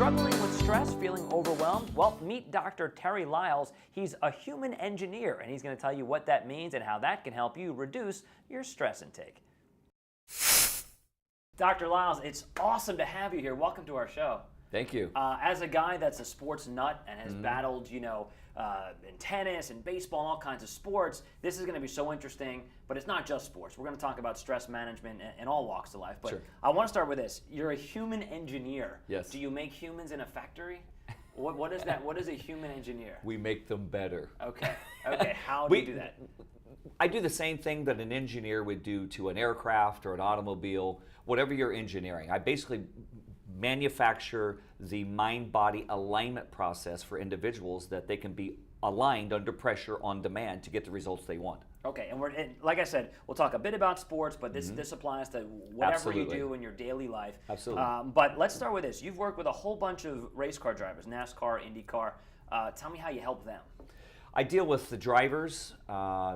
Struggling with stress, feeling overwhelmed? Well, meet Dr. Terry Lyles. He's a human engineer, and he's going to tell you what that means and how that can help you reduce your stress intake. Dr. Lyles, it's awesome to have you here. Welcome to our show. Thank you. As a guy that's a sports nut and has battled, in tennis and baseball and all kinds of sports, this is going to be so interesting. But it's not just sports. We're going to talk about stress management in all walks of life. But Sure. I want to start with this. You're a human engineer. Yes. Do you make humans in a factory? What is that? What is a human engineer? We make them better. Okay. How do you do that? I do the same thing that an engineer would do to an aircraft or an automobile, whatever you're engineering. I basically manufacture the mind-body alignment process for individuals that they can be aligned under pressure on demand to get the results they want. Okay, and like I said, we'll talk a bit about sports, but this applies to whatever Absolutely. you do in your daily life. Absolutely. But let's start with this. You've worked with a whole bunch of race car drivers, NASCAR, IndyCar. Tell me how you help them. I deal with the drivers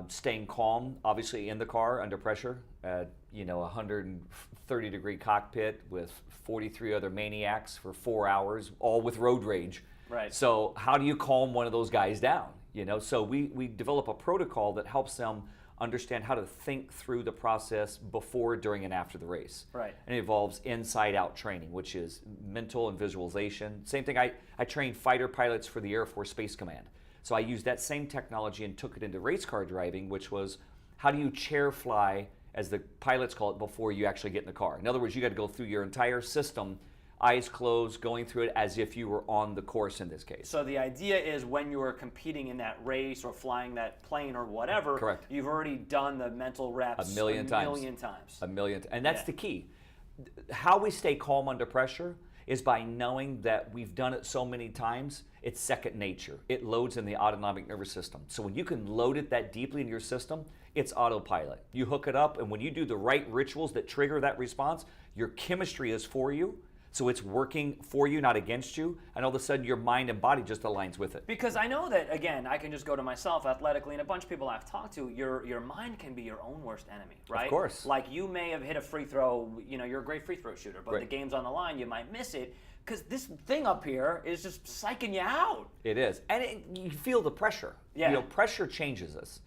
staying calm, obviously in the car under pressure at 130-degree cockpit with 43 other maniacs for 4 hours, all with road rage. Right. So how do you calm one of those guys down? So we develop a protocol that helps them understand how to think through the process before, during, and after the race. Right. And it involves inside-out training, which is mental and visualization. Same thing, I train fighter pilots for the Air Force Space Command. So I used that same technology and took it into race car driving, which was how do you chair fly, as the pilots call it, before you actually get in the car. In other words, you got to go through your entire system, eyes closed, going through it as if you were on the course in this case. So the idea is when you're competing in that race or flying that plane or whatever, Correct. You've already done the mental reps A million times. And that's the key. How we stay calm under pressure is by knowing that we've done it so many times, it's second nature. It loads in the autonomic nervous system. So when you can load it that deeply in your system, it's autopilot. You hook it up, and when you do the right rituals that trigger that response, your chemistry is for you. So it's working for you, not against you, and all of a sudden your mind and body just aligns with it. Because I know that, again, I can just go to myself athletically, and a bunch of people I've talked to, your mind can be your own worst enemy, right? Of course. Like you may have hit a free throw, you're a great free throw shooter, but Right. the game's on the line, you might miss it, because this thing up here is just psyching you out. It is, and you feel the pressure. Yeah. Pressure changes us.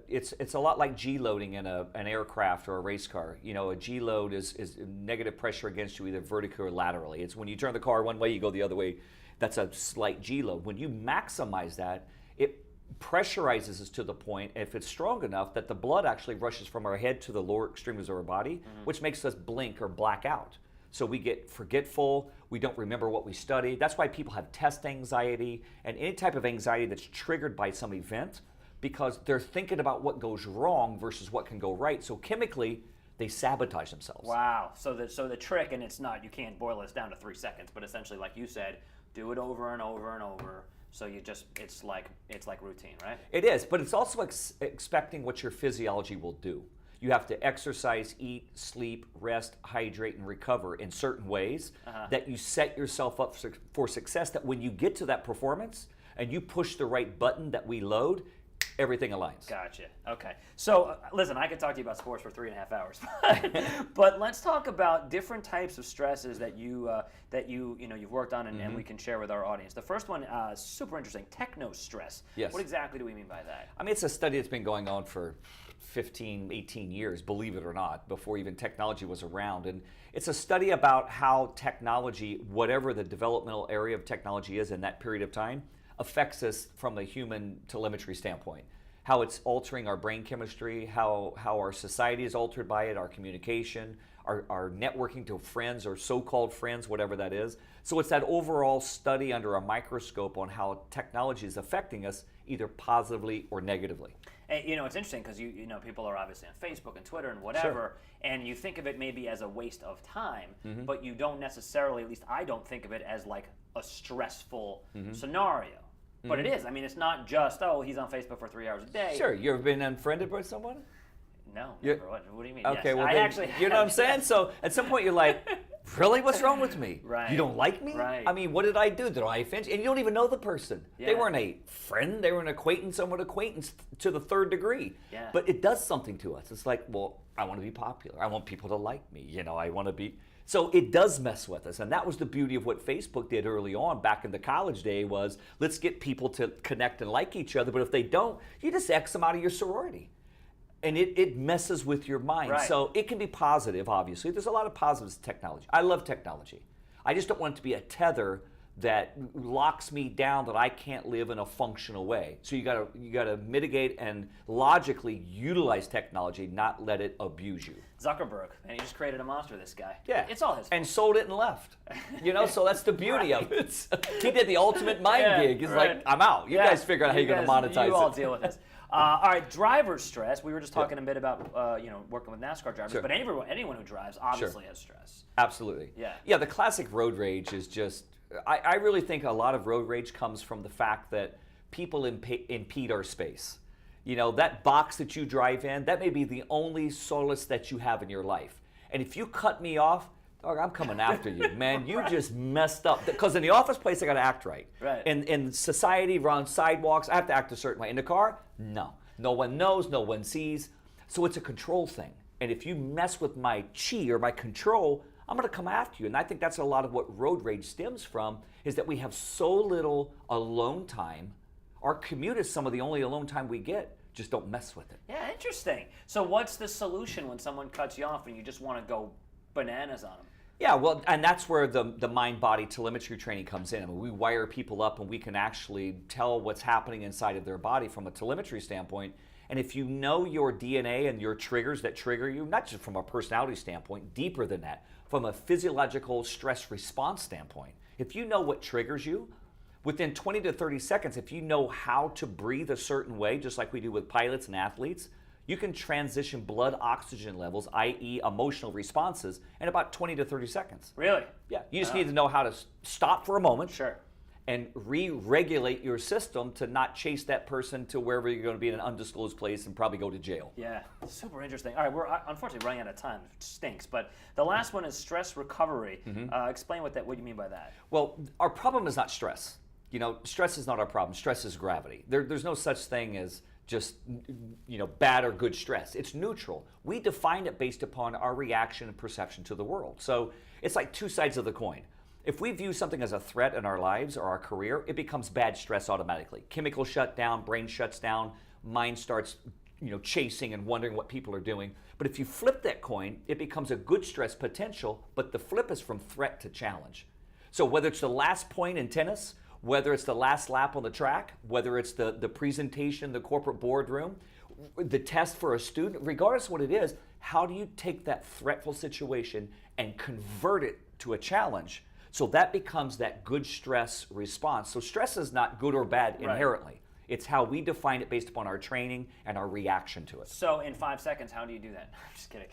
It's a lot like G-loading in an aircraft or a race car. A G-load is negative pressure against you either vertically or laterally. It's when you turn the car one way, you go the other way. That's a slight G-load. When you maximize that, it pressurizes us to the point, if it's strong enough, that the blood actually rushes from our head to the lower extremities of our body, which makes us blink or black out. So we get forgetful, we don't remember what we studied. That's why people have test anxiety and any type of anxiety that's triggered by some event, because they're thinking about what goes wrong versus what can go right. So chemically, they sabotage themselves. Wow. So the trick, and it's not, you can't boil this down to 3 seconds, but essentially, like you said, do it over and over and over. So it's like routine, right? It is, but it's also expecting what your physiology will do. You have to exercise, eat, sleep, rest, hydrate, and recover in certain ways that you set yourself up for success, that when you get to that performance and you push the right button that we load, everything aligns. Gotcha. Okay. So listen, I could talk to you about sports for 3.5 hours, but let's talk about different types of stresses that you've worked on and we can share with our audience. The first one, super interesting, techno stress. Yes. What exactly do we mean by that? I mean, it's a study that's been going on for 15, 18 years, believe it or not, before even technology was around. And it's a study about how technology, whatever the developmental area of technology is in that period of time, affects us from a human telemetry standpoint. How it's altering our brain chemistry, how our society is altered by it, our communication, our networking to friends or so-called friends, whatever that is. So it's that overall study under a microscope on how technology is affecting us either positively or negatively. And, it's interesting because people are obviously on Facebook and Twitter and whatever, and you think of it maybe as a waste of time, but you don't necessarily, at least I don't think of it as like a stressful scenario. But it is. I mean, it's not just, he's on Facebook for 3 hours a day. Sure. You ever been unfriended by someone? No, never. What do you mean? Okay, yes, well, I then, actually you know what I'm saying? So at some point you're like, really? What's wrong with me? Right. You don't like me? Right. I mean, what did I do? Did I offend you? And you don't even know the person. Yeah. They weren't a friend. They were an acquaintance, somewhat acquaintance to the third degree. Yeah. But it does something to us. It's like, well, I want to be popular. I want people to like me. I want to be... So it does mess with us. And that was the beauty of what Facebook did early on back in the college day was let's get people to connect and like each other. But if they don't, you just X them out of your sorority. And it messes with your mind. Right. So it can be positive, obviously. There's a lot of positives to technology. I love technology. I just don't want it to be a tether that locks me down that I can't live in a functional way. So you gotta mitigate and logically utilize technology, not let it abuse you. Zuckerberg, and he just created a monster, this guy. Yeah. It's all his fault. And sold it and left. So that's the beauty of it. He did the ultimate mind gig. He's like, I'm out. You guys figure out how you're going to monetize it. You all deal with this. All right, driver stress. We were just talking a bit about working with NASCAR drivers, but anyone who drives obviously has stress. Absolutely. Yeah, the classic road rage is just, I really think a lot of road rage comes from the fact that people impede our space. That box that you drive in, that may be the only solace that you have in your life. And if you cut me off, dog, I'm coming after you, man. You just messed up. Because in the office place, I got to act right. Right. In society, around sidewalks, I have to act a certain way. In the car, no. No one knows, no one sees. So it's a control thing. And if you mess with my chi or my control, I'm going to come after you. And I think that's a lot of what road rage stems from, is that we have so little alone time. Our commute is some of the only alone time we get. Just don't mess with it. Yeah, interesting. So what's the solution when someone cuts you off and you just want to go bananas on them? Yeah, well, and that's where the mind-body telemetry training comes in. I mean, we wire people up and we can actually tell what's happening inside of their body from a telemetry standpoint. And if you know your DNA and your triggers that trigger you, not just from a personality standpoint, deeper than that, from a physiological stress response standpoint, if you know what triggers you, within 20 to 30 seconds, if you know how to breathe a certain way, just like we do with pilots and athletes, you can transition blood oxygen levels, i.e. emotional responses, in about 20 to 30 seconds. Really? Yeah. You just need to know how to stop for a moment. Sure. And re-regulate your system to not chase that person to wherever you're going to be in an undisclosed place and probably go to jail. Yeah, super interesting. All right, we're unfortunately running out of time, which stinks. But the last one is stress recovery. Explain what you mean by that. Well, our problem is not stress. Stress is not our problem. Stress is gravity. There's no such thing as just bad or good stress. It's neutral. We define it based upon our reaction and perception to the world. So it's like two sides of the coin. If we view something as a threat in our lives or our career, it becomes bad stress automatically. Chemical shut down, brain shuts down, mind starts chasing and wondering what people are doing. But if you flip that coin, it becomes a good stress potential, but the flip is from threat to challenge. So whether it's the last point in tennis, whether it's the last lap on the track, whether it's the presentation in the corporate boardroom, the test for a student, regardless of what it is, how do you take that threatful situation and convert it to a challenge? So that becomes that good stress response. So stress is not good or bad inherently. Right. It's how we define it based upon our training and our reaction to it. So in 5 seconds, how do you do that? I'm just kidding.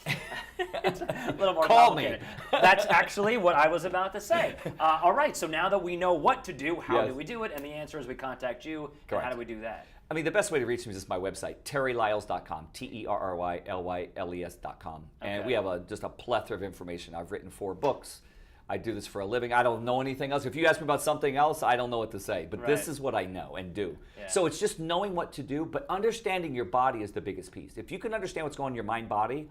It's a little more Call complicated. me. That's actually what I was about to say. All right, so now that we know what to do, how do we do it? And the answer is we contact you. Correct. How do we do that? I mean, the best way to reach me is just my website, terrylyles.com, TerryLyles.com. And we have just a plethora of information. I've written 4 books. I do this for a living. I don't know anything else. If you ask me about something else, I don't know what to say. But this is what I know and do. Yeah. So it's just knowing what to do, but understanding your body is the biggest piece. If you can understand what's going on in your mind-body,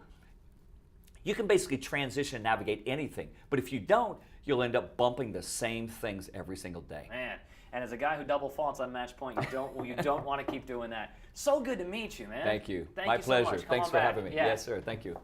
you can basically transition and navigate anything. But if you don't, you'll end up bumping the same things every single day. Man, and as a guy who double faults on match point, you don't want to keep doing that. So good to meet you, man. Thank you. Thank My you so pleasure. much. Thanks for having me. Yeah. Yes, sir. Thank you.